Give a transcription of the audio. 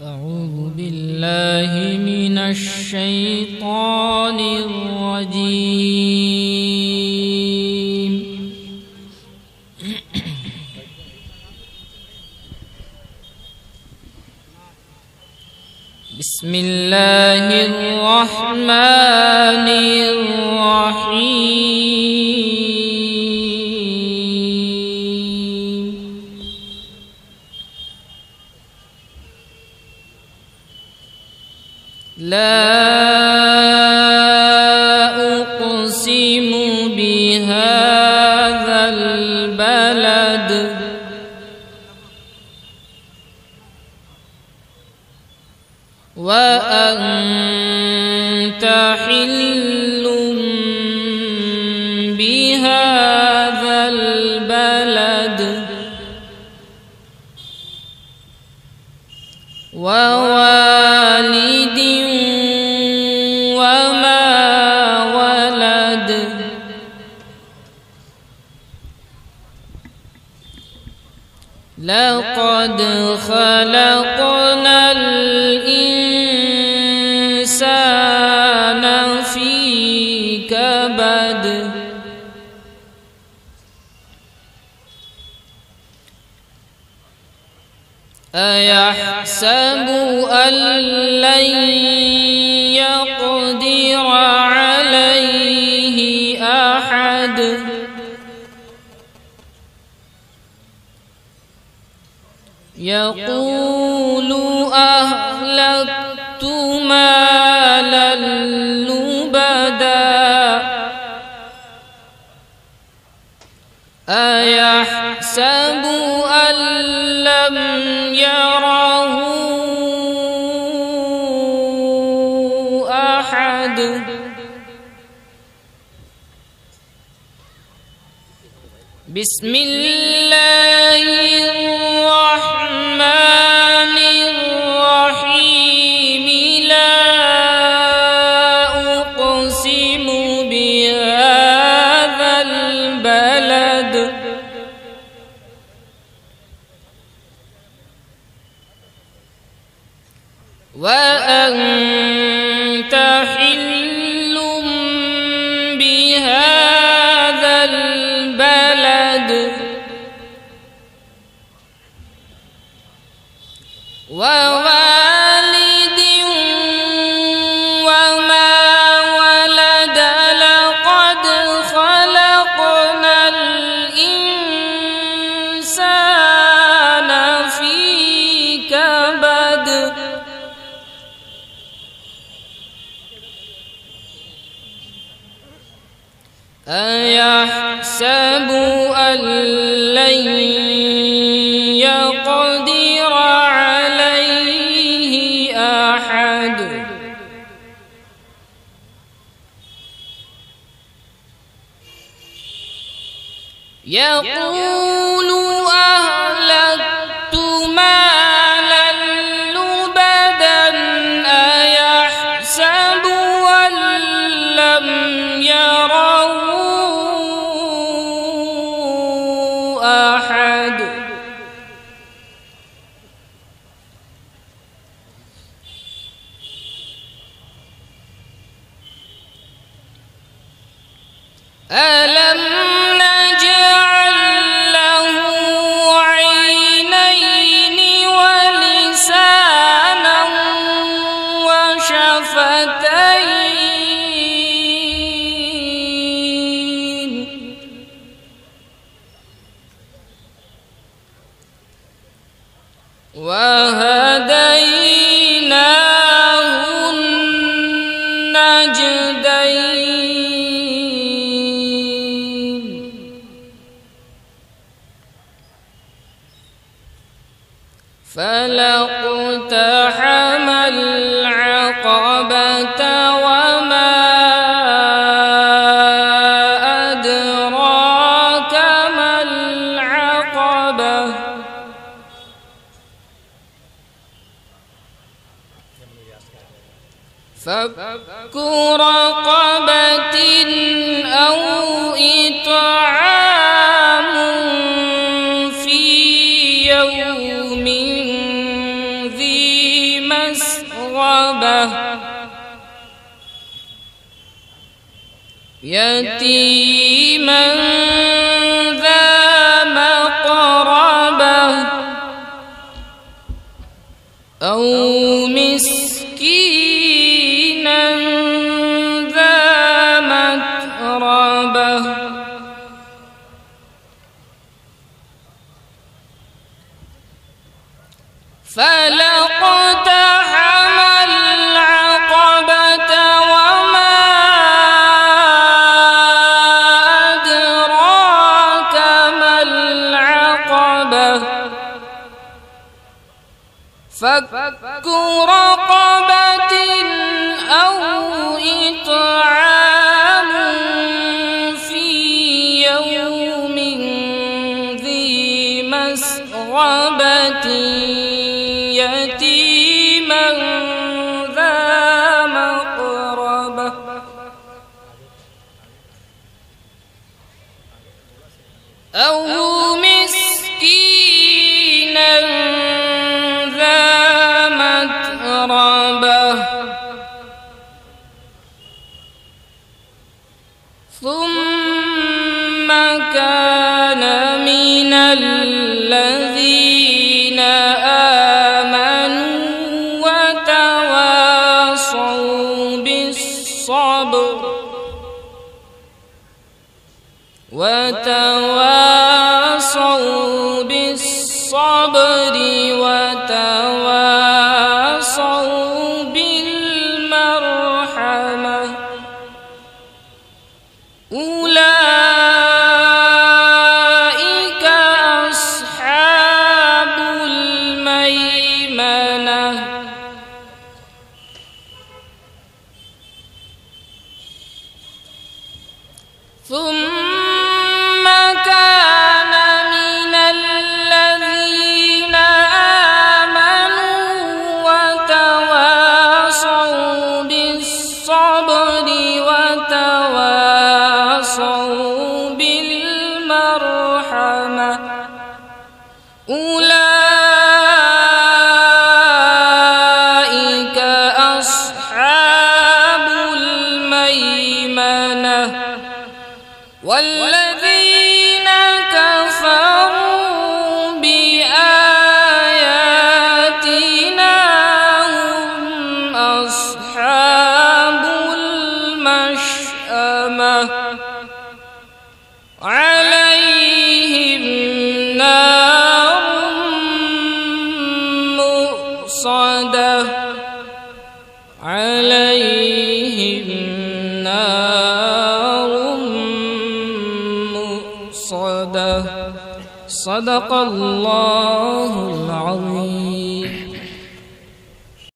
أعوذ بالله من الشيطان الرجيم. بسم الله الرحمن الرحيم. لا أقسم بهذا البلد وأنت حل بهذا البلد ووالد وما ولد. لقد خلقنا الإنسان في كبد. أيحسب أن لن يقدر عليه أحد. يقول أهلكت مالا لبدا. أيحسب أن لم يره أحد. بسم الله الرحمن الرحيم. لا أقسم بهذا البلد وأنت حل بهذا البلد ووالد وما ولد. لقد خلقنا الإنسان في كبد. أيحسب أن لن يقدر عليه أحد. يقول أهلكت مالا لبدا. أيحسب أن لم يره أحد. ألم نجعل له عينين ولسانا وشفتين وهديناه النجدين. فلاقتحم العقبة وما أدراك ما العقبة. فك رقبة أو إطعام في يوم ذي مسغبة يتيما ذا مقربة أو مسكينا ذا متربة فلاقتحم العقبة وما أدراك ما العقبة فك رقبة أو إطعام في يوم ذي مسغبة يتيما ذا مقربة أو مسكينا ذا متربة ثم كان من الذين آمنوا وتواصوا بالصبر وتواصوا بالمرحمة أولئك أصحاب الميمنة ثم كان من الذين آمنوا وتواصوا بالصبر وتواصوا بالمرحمة أولئك أصحاب الميمنة والذين كفروا بآياتنا هم أصحاب المشأمة عليهم نار مؤصدة عليهم نار مؤصدة صدق الله العظيم.